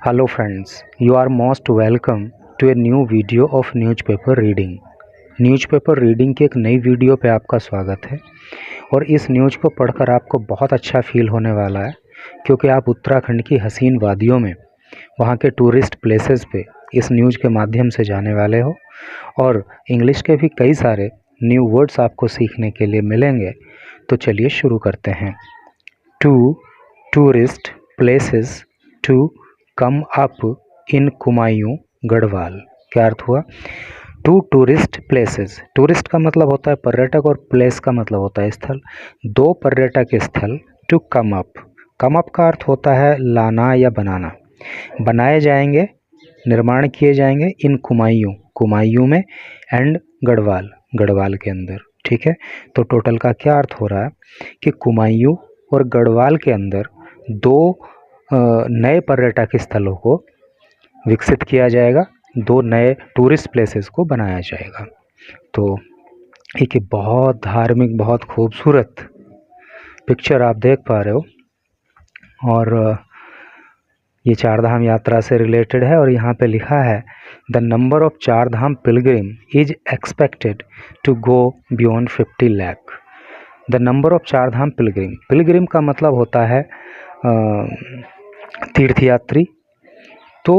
Hello friends, you are most welcome to a new video of newspaper reading. Newspaper reading की एक नई video पे आपका स्वागत है और इस न्यूज़ को पढ़कर आपको बहुत अच्छा फील होने वाला है क्योंकि आप उत्तराखंड की हसीन वादियों में वहाँ के टूरिस्ट प्लेसेस पे इस न्यूज़ के माध्यम से जाने वाले हो और इंग्लिश के भी कई सारे न्यू वर्ड्स आपको सीखने के लिए मिलेंगे। तो चलिए शुरू करते हैं। Two tourist places to come up in Kumaon Garhwal. क्या अर्थ हुआ? टू टूरिस्ट प्लेसेस, टूरिस्ट का मतलब होता है पर्यटक और प्लेस का मतलब होता है स्थल। दो पर्यटक स्थल टू कम अप का अर्थ होता है लाना या बनाना। बनाए जाएंगे, निर्माण किए जाएंगे इन कुमायूं में एंड गढ़वाल के अंदर। ठीक है, तो टोटल का क्या अर्थ हो रहा है कि कुमायूं और गढ़वाल के अंदर दो नए पर्यटक स्थलों को विकसित किया जाएगा, दो नए टूरिस्ट प्लेसेस को बनाया जाएगा। तो एक बहुत धार्मिक, बहुत खूबसूरत पिक्चर आप देख पा रहे हो और ये चारधाम यात्रा से रिलेटेड है और यहाँ पे लिखा है the number of Chardham pilgrim is expected to go beyond 50 lakh. The number of Chardham pilgrim का मतलब होता है तीर्थयात्री। तो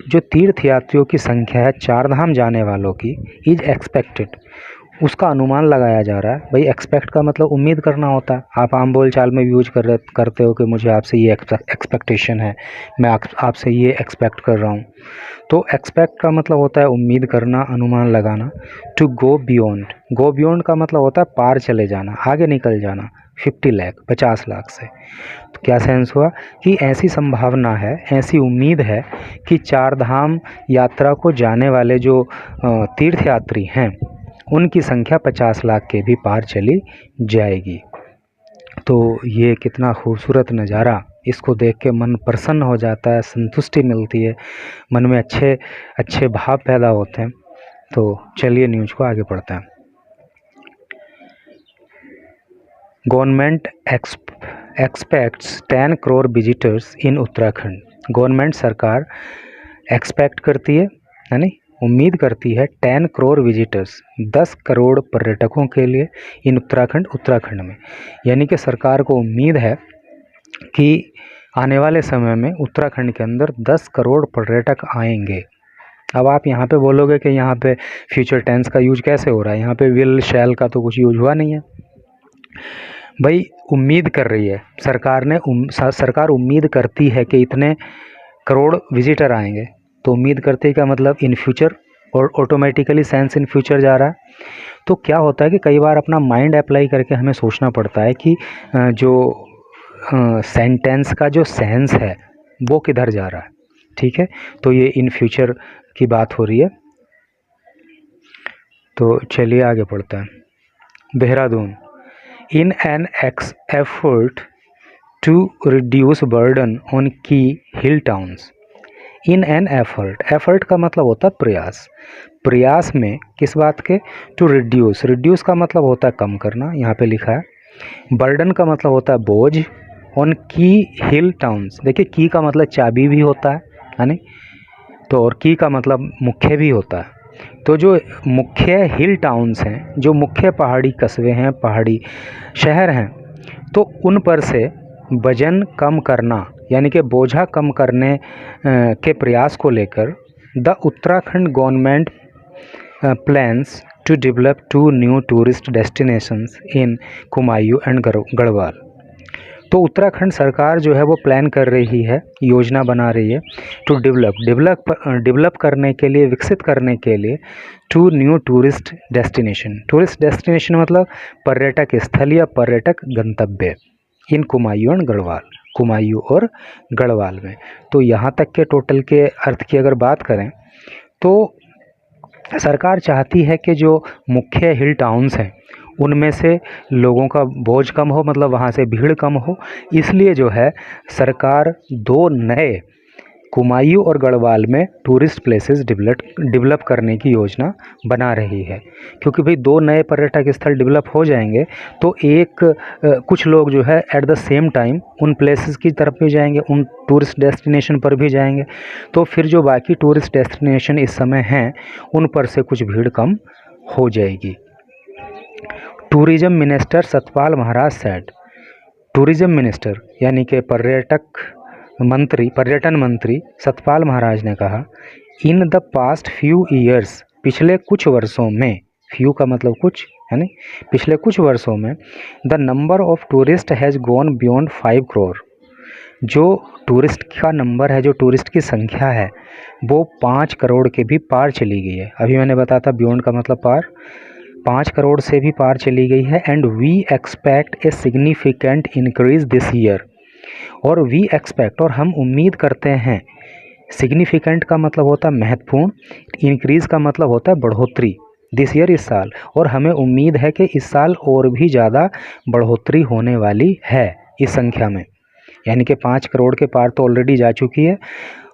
जो तीर्थयात्रियों की संख्या है चारधाम जाने वालों की इज एक्सपेक्टेड, उसका अनुमान लगाया जा रहा है। भाई एक्सपेक्ट का मतलब उम्मीद करना होता है। आप आम बोल चाल में यूज करते हो कि मुझे आपसे ये एक्सपेक्टेशन है, मैं आपसे ये एक्सपेक्ट कर रहा हूँ। तो एक्सपेक्ट का मतलब होता है उम्मीद करना, अनुमान लगाना। टू गो बियॉन्ड का मतलब होता है पार चले जाना, आगे निकल जाना। 50 लाख 50 लाख से। तो क्या सेंस हुआ कि ऐसी संभावना है, ऐसी उम्मीद है कि चारधाम यात्रा को जाने वाले जो तीर्थयात्री हैं उनकी संख्या 50 लाख के भी पार चली जाएगी। तो ये कितना खूबसूरत नज़ारा, इसको देख के मन प्रसन्न हो जाता है, संतुष्टि मिलती है, मन में अच्छे अच्छे भाव पैदा होते हैं। तो चलिए न्यूज़ को आगे पढ़ते हैं। गवर्नमेंट एक्सपेक्ट्स 10 करोड़ विजिटर्स इन उत्तराखंड। गवर्नमेंट सरकार एक्सपेक्ट करती है, यानी उम्मीद करती है 10 करोड़ विजिटर्स, 10 करोड़ पर्यटकों के लिए इन उत्तराखंड में। यानी कि सरकार को उम्मीद है कि आने वाले समय में उत्तराखंड के अंदर 10 करोड़ पर्यटक आएंगे। अब आप यहाँ पे बोलोगे कि यहाँ पे फ्यूचर टेंस का यूज कैसे हो रहा है, यहाँ पे विल शैल का तो कुछ यूज हुआ नहीं है। भाई उम्मीद कर रही है सरकार उम्मीद करती है कि इतने करोड़ विजिटर आएंगे। तो उम्मीद करते का मतलब इन फ्यूचर, और ऑटोमेटिकली सेंस इन फ्यूचर जा रहा है। तो क्या होता है कि कई बार अपना माइंड अप्लाई करके हमें सोचना पड़ता है कि जो सेंटेंस का जो सेंस है वो किधर जा रहा है। ठीक है, तो ये इन फ्यूचर की बात हो रही है। तो चलिए आगे पढ़ते हैं। Dehradun, in an effort to reduce burden on key hill towns. in an effort का मतलब होता है प्रयास में किस बात के? to reduce का मतलब होता है कम करना, यहाँ पे लिखा है। burden का मतलब होता है बोझ। on key hill towns, देखिए की का मतलब चाबी भी होता है नहीं? तो और की का मतलब मुख्य भी होता है। तो जो मुख्य हिल टाउन्स हैं, जो मुख्य पहाड़ी कस्बे हैं, पहाड़ी शहर हैं, तो उन पर से वजन कम करना यानी कि बोझा कम करने के प्रयास को लेकर the Uttarakhand government plans to develop 2 new tourist destinations in Kumaon and Garhwal. तो उत्तराखंड सरकार जो है वो प्लान कर रही है, योजना बना रही है टू डेवलप करने के लिए, विकसित करने के लिए 2 न्यू टूरिस्ट डेस्टिनेशन मतलब पर्यटक स्थल या पर्यटक गंतव्य इन कुमायूं और गढ़वाल में। तो यहाँ तक के टोटल के अर्थ की अगर बात करें तो सरकार चाहती है कि जो मुख्य हिल टाउन्स हैं उनमें से लोगों का बोझ कम हो, मतलब वहाँ से भीड़ कम हो। इसलिए जो है सरकार 2 नए कुमायूं और गढ़वाल में टूरिस्ट प्लेसेस डेवलप करने की योजना बना रही है, क्योंकि भाई 2 नए पर्यटक स्थल डेवलप हो जाएंगे तो कुछ लोग जो है एट द सेम टाइम उन प्लेसेस की तरफ भी जाएंगे, उन टूरिस्ट डेस्टिनेशन पर भी जाएंगे, तो फिर जो बाकी टूरिस्ट डेस्टिनेशन इस समय हैं उन पर से कुछ भीड़ कम हो जाएगी। Tourism minister Satpal Maharaj said, tourism minister यानी कि पर्यटन मंत्री सतपाल महाराज ने कहा, in the past few years, पिछले कुछ वर्षों में, फ्यू का मतलब कुछ है नहीं, पिछले कुछ वर्षों में, the number of tourist has gone beyond 5 crore, जो टूरिस्ट का नंबर है, जो टूरिस्ट की संख्या है वो 5 करोड़ के भी पार चली गई है। अभी मैंने बताया था बियॉन्ड का मतलब पार, 5 करोड़ से भी पार चली गई है। And we expect a significant increase this year, और वी एक्सपेक्ट, और हम उम्मीद करते हैं, सिग्निफिकेंट का मतलब होता है महत्वपूर्ण, इंक्रीज़ का मतलब होता है बढ़ोतरी, दिस ईयर इस साल, और हमें उम्मीद है कि इस साल और भी ज़्यादा बढ़ोतरी होने वाली है इस संख्या में, यानी कि 5 करोड़ के पार तो ऑलरेडी जा चुकी है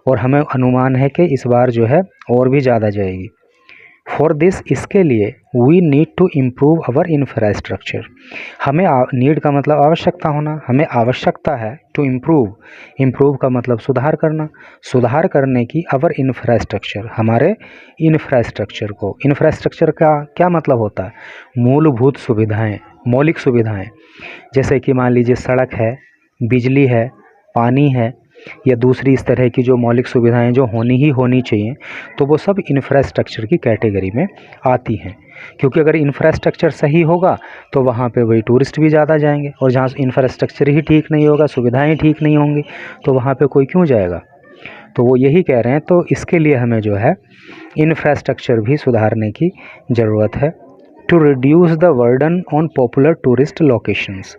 और हमें अनुमान है कि इस बार जो है और भी ज़्यादा जाएगी। फॉर दिस, इसके लिए, we need to improve our infrastructure, हमें नीड का मतलब आवश्यकता होना, हमें आवश्यकता है टू इम्प्रूव का मतलब सुधार करना, सुधार करने की अवर इंफ्रास्ट्रक्चर, हमारे इंफ्रास्ट्रक्चर को। इंफ्रास्ट्रक्चर का क्या मतलब होता है? मूलभूत सुविधाएं, मौलिक सुविधाएं, जैसे कि मान लीजिए सड़क है, बिजली है, पानी है, या दूसरी इस तरह की जो मौलिक सुविधाएं जो होनी चाहिए, तो वो सब इंफ्रास्ट्रक्चर की कैटेगरी में आती हैं। क्योंकि अगर इंफ्रास्ट्रक्चर सही होगा तो वहाँ पे वही टूरिस्ट भी ज़्यादा जाएंगे, और जहाँ इंफ्रास्ट्रक्चर ही ठीक नहीं होगा, सुविधाएं ठीक नहीं होंगी, तो वहाँ पे कोई क्यों जाएगा। तो वो यही कह रहे हैं, तो इसके लिए हमें जो है इंफ्रास्ट्रक्चर भी सुधारने की ज़रूरत है। To reduce the burden on popular tourist locations,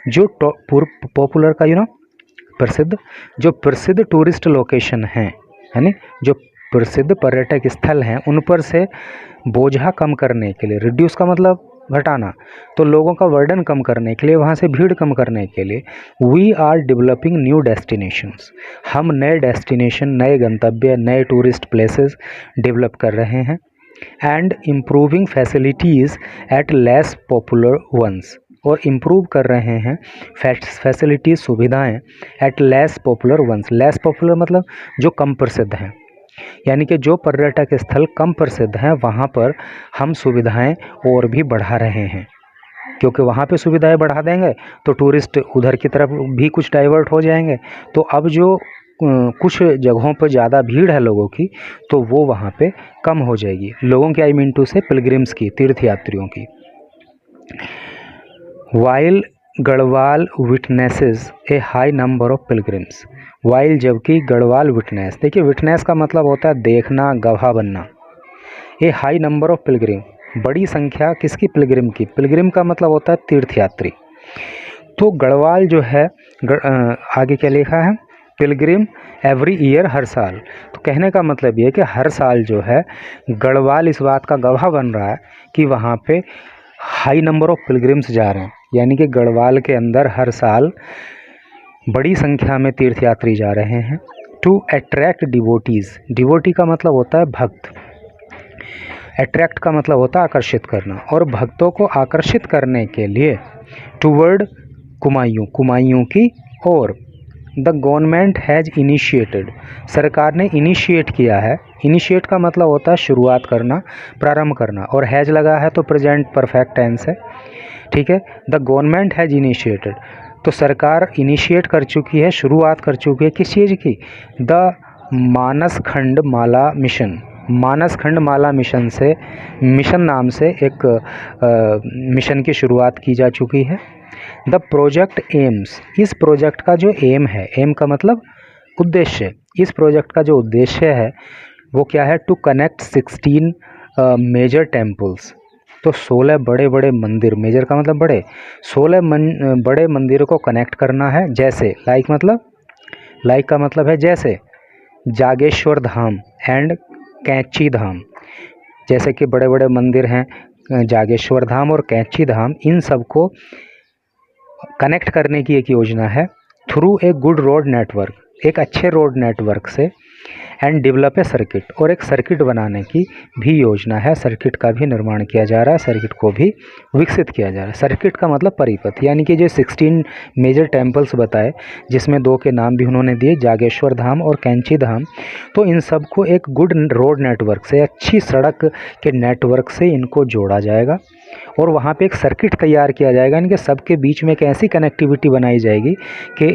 जो पॉपुलर का जो प्रसिद्ध टूरिस्ट लोकेशन हैं, है ना, जो प्रसिद्ध पर्यटक स्थल हैं, उन पर से बोझा कम करने के लिए, रिड्यूस का मतलब घटाना, तो लोगों का बर्डन कम करने के लिए, वहाँ से भीड़ कम करने के लिए, we are developing new destinations, हम नए डेस्टिनेशन, नए गंतव्य, नए टूरिस्ट प्लेसेस डेवलप कर रहे हैं। And improving facilities at less popular ones, और इम्प्रूव कर रहे हैं फैसिलिटीज़, सुविधाएं, at less popular ones, less popular मतलब जो कम प्रसिद्ध हैं, यानी कि जो पर्यटक स्थल कम प्रसिद्ध हैं वहाँ पर हम सुविधाएं और भी बढ़ा रहे हैं, क्योंकि वहाँ पे सुविधाएं बढ़ा देंगे तो टूरिस्ट उधर की तरफ भी कुछ डाइवर्ट हो जाएंगे। तो अब जो कुछ जगहों पर ज़्यादा भीड़ है लोगों की, तो वो वहाँ पे कम हो जाएगी, लोगों की, आई मीन टू से पिलग्रिम्स की, तीर्थयात्रियों की। While Garhwal witnesses A high number of pilgrims, while जबकि गढ़वाल विटनेस, देखिए विटनेस का मतलब होता है देखना, गवाह बनना, ए हाई नंबर ऑफ पिलग्रिम, बड़ी संख्या किसकी? पिलग्रिम की, पिलग्रिम का मतलब होता है तीर्थयात्री। तो गढ़वाल जो है आगे क्या लिखा है? पिलग्रिम एवरी ईयर, हर साल, तो कहने का मतलब ये है कि हर साल जो है गढ़वाल इस बात का गवाह बन रहा है कि वहाँ पे हाई नंबर ऑफ पिलग्रिम्स जा रहे हैं, यानी कि गढ़वाल के अंदर हर साल बड़ी संख्या में तीर्थयात्री जा रहे हैं। टू अट्रैक्ट डिवोटीज़, डिवोटी का मतलब होता है भक्त, अट्रैक्ट का मतलब होता है आकर्षित करना, और भक्तों को आकर्षित करने के लिए टूवर्ड कुमायूं, कुमायूं की ओर, द गवर्नमेंट हैज़ इनिशिएटेड, सरकार ने इनिशिएट किया है, इनिशिएट का मतलब होता है शुरुआत करना, प्रारंभ करना, और हैज़ लगा है तो प्रेजेंट परफेक्ट टेंस है, ठीक है। द गवर्नमेंट हैज़ इनिशिएटेड, तो सरकार इनिशिएट कर चुकी है, शुरुआत कर चुकी है किस चीज़ की? द मानस खंड माला मिशन, मानस खंड माला मिशन से, मिशन नाम से एक मिशन की शुरुआत की जा चुकी है। द प्रोजेक्ट एम्स, इस प्रोजेक्ट का जो एम है, एम का मतलब उद्देश्य, इस प्रोजेक्ट का जो उद्देश्य है वो क्या है? टू कनेक्ट 16 मेजर टेम्पल्स, तो 16 बड़े बड़े मंदिर, मेजर का मतलब बड़े, 16 बड़े मंदिरों को कनेक्ट करना है। जैसे लाइक मतलब, लाइक का मतलब है जैसे, जागेश्वर धाम एंड कैंची धाम, जैसे कि बड़े बड़े मंदिर हैं जागेश्वर धाम और कैंची धाम, इन सब को कनेक्ट करने की एक योजना है। Through a good road network, एक अच्छे रोड नेटवर्क से, एंड डेवलप ए सर्किट, और एक सर्किट बनाने की भी योजना है। सर्किट का भी निर्माण किया जा रहा है, सर्किट को भी विकसित किया जा रहा है। सर्किट का मतलब परिपथ, यानी कि जो 16 मेजर टेम्पल्स बताए, जिसमें 2 के नाम भी उन्होंने दिए, जागेश्वर धाम और कैंची धाम, तो इन सब को एक गुड रोड नेटवर्क से, अच्छी सड़क के नेटवर्क से इनको जोड़ा जाएगा और वहाँ पे एक सर्किट तैयार किया जाएगा। इनके सबके बीच में एक ऐसी कनेक्टिविटी बनाई जाएगी कि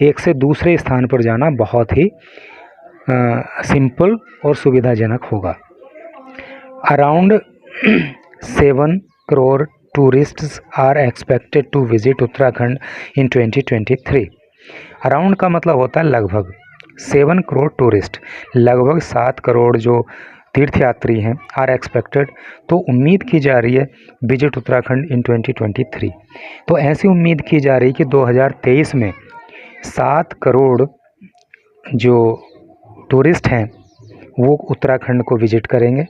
एक से दूसरे स्थान पर जाना बहुत ही सिंपल और सुविधाजनक होगा। Around 7 crore tourists are expected to visit Uttarakhand in 2023। Around का मतलब होता है लगभग। 7 करोड़ टूरिस्ट, लगभग 7 करोड़ जो तीर्थयात्री हैं, आर एक्सपेक्टेड, तो उम्मीद की जा रही है विजिट उत्तराखंड इन 2023। तो ऐसी उम्मीद की जा रही है कि 2023 में 7 करोड़ जो टूरिस्ट हैं वो उत्तराखंड को विजिट करेंगे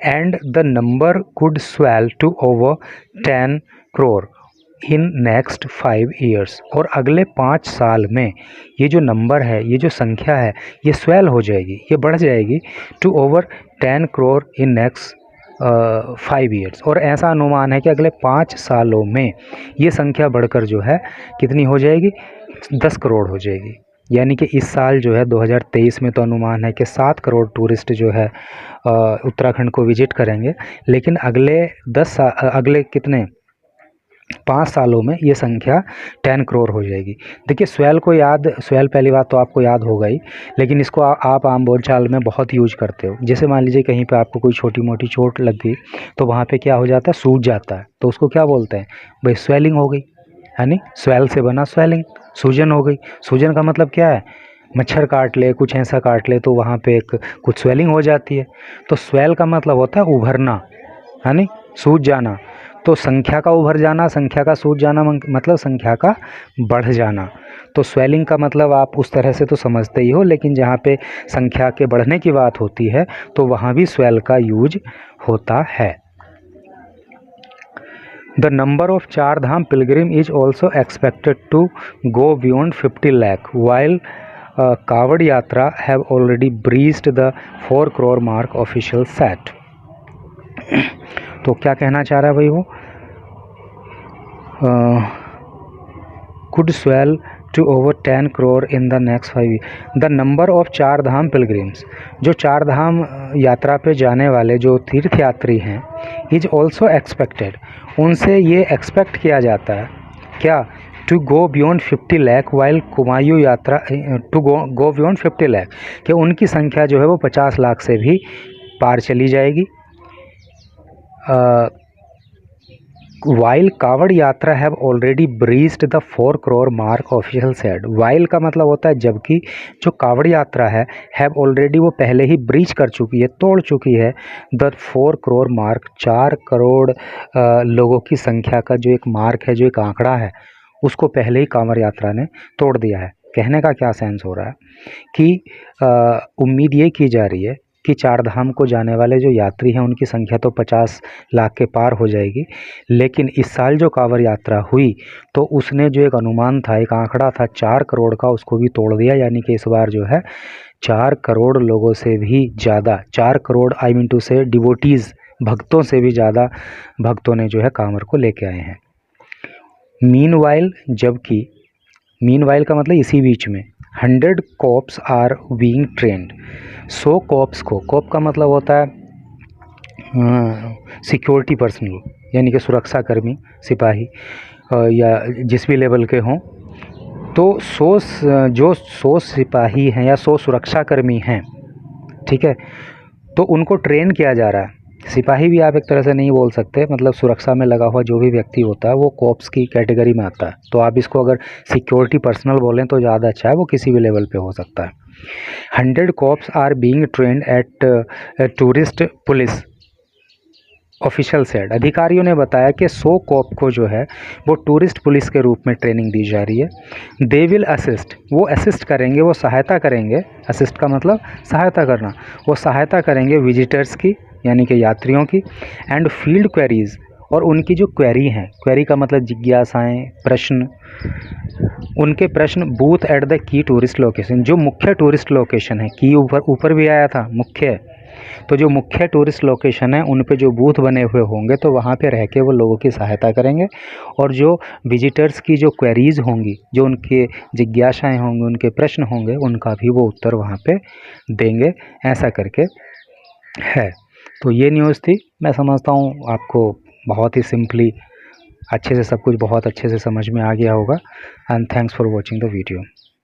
and the number could swell to over 10 crore in next 5 years. और अगले 5 साल में ये जो नंबर है, ये जो संख्या है, ये स्वेल हो जाएगी, ये बढ़ जाएगी to over 10 crore in next 5 years. और ऐसा अनुमान है कि अगले 5 सालों में ये संख्या बढ़कर जो है कितनी हो जाएगी, 10 करोड़ हो जाएगी। यानी कि इस साल जो है 2023 में तो अनुमान है कि 7 करोड़ टूरिस्ट जो है उत्तराखंड को विजिट करेंगे, लेकिन अगले कितने 5 सालों में ये संख्या 10 करोड़ हो जाएगी। देखिए स्वेल पहली बात तो आपको याद होगा ही, लेकिन इसको आप आम बोलचाल में बहुत यूज करते हो। जैसे मान लीजिए कहीं पे आपको कोई छोटी मोटी चोट लग गई तो वहाँ पे क्या हो जाता है, सूज जाता है, तो उसको क्या बोलते हैं भाई, स्वेलिंग हो गई, यानी स्वेल से बना स्वेलिंग, सूजन हो गई। सूजन का मतलब क्या है, मच्छर काट ले, कुछ ऐसा काट ले तो वहाँ पे कुछ स्वेलिंग हो जाती है। तो स्वेल का मतलब होता है उभरना, यानी सूज जाना। तो संख्या का उभर जाना, संख्या का सूज जाना मतलब संख्या का बढ़ जाना। तो स्वेलिंग का मतलब आप उस तरह से तो समझते ही हो, लेकिन जहाँ पे संख्या के बढ़ने की बात होती है तो वहाँ भी स्वेल का यूज होता है। The number of Char Dham pilgrim is also expected to go beyond 50 lakh, while Kavad Yatra have already breached the 4 crore mark, official said. तो क्या कहना चाह रहा है भाई वो, could swell to over 10 crore in the next 5 years. The number of चार धाम pilgrims, जो चार धाम यात्रा पे जाने वाले जो तीर्थयात्री हैं, इज ऑल्सो एक्सपेक्टेड, उनसे ये एक्सपेक्ट किया जाता है क्या, to go beyond 50 lakh, while Kumaon यात्रा टू गो बियॉन्ड 50 लाख, कि उनकी संख्या जो है वो 50 लाख से भी पार चली जाएगी। वाइल कावड़ यात्रा have already breached the 4 crore mark, official said. While का मतलब होता है जबकि, जो कावड़ यात्रा है हैव ऑलरेडी, वो पहले ही ब्रीच कर चुकी है, तोड़ चुकी है द 4 करोड़ मार्क, 4 करोड़ लोगों की संख्या का जो एक मार्क है, जो एक आंकड़ा है, उसको पहले ही कांवड़ यात्रा ने तोड़ दिया है। कहने का क्या सेंस हो रहा है कि उम्मीद ये की जा रही है कि चार धाम को जाने वाले जो यात्री हैं उनकी संख्या तो 50 लाख के पार हो जाएगी, लेकिन इस साल जो कांवड़ यात्रा हुई तो उसने जो एक अनुमान था, एक आंकड़ा था 4 करोड़ का, उसको भी तोड़ दिया। यानी कि इस बार जो है 4 करोड़ लोगों से भी ज़्यादा, 4 करोड़ आई मीन टू से डिवोटीज़, भक्तों से भी ज़्यादा भक्तों ने जो है कांवड़ को लेके आए हैं। मीनवाइल, जबकि मीनवाइल का मतलब इसी बीच में 100 cops are being trained. 100 cops को, कॉप का मतलब होता है सिक्योरिटी पर्सनल, यानी कि सुरक्षाकर्मी, सिपाही या जिस भी लेवल के हों, तो 100 सिपाही हैं या 100 सुरक्षाकर्मी हैं, ठीक है, तो उनको ट्रेन किया जा रहा है। सिपाही भी आप एक तरह से नहीं बोल सकते, मतलब सुरक्षा में लगा हुआ जो भी व्यक्ति होता है वो कॉप्स की कैटेगरी में आता है, तो आप इसको अगर सिक्योरिटी पर्सनल बोलें तो ज़्यादा अच्छा है, वो किसी भी लेवल पे हो सकता है। 100 cops are being trained at tourist police, official said. अधिकारियों ने बताया कि 100 कॉप को जो है वो टूरिस्ट पुलिस के रूप में ट्रेनिंग दी जा रही है। दे विल असिस्ट, वो असिस्ट करेंगे, वो सहायता करेंगे, असिस्ट का मतलब सहायता करना, वो सहायता करेंगे विजिटर्स की, यानी कि यात्रियों की, एंड फील्ड क्वेरीज, और उनकी जो क्वेरी हैं, क्वेरी का मतलब जिज्ञासाएं, प्रश्न, उनके प्रश्न booth at the key tourist location, जो मुख्य टूरिस्ट लोकेशन है, की ऊपर भी आया था मुख्य, तो जो मुख्य टूरिस्ट लोकेशन है उन पे जो बूथ बने हुए होंगे तो वहाँ पे रह के वो लोगों की सहायता करेंगे, और जो विजिटर्स की जो क्वेरीज़ होंगी, जो उनके जिज्ञासाएं होंगी, उनके प्रश्न होंगे, उनका भी वो उत्तर वहाँ पे देंगे, ऐसा करके है। तो ये न्यूज़ थी। मैं समझता हूँ आपको बहुत ही सिंपली अच्छे से सब कुछ बहुत अच्छे से समझ में आ गया होगा। And thanks for watching the video.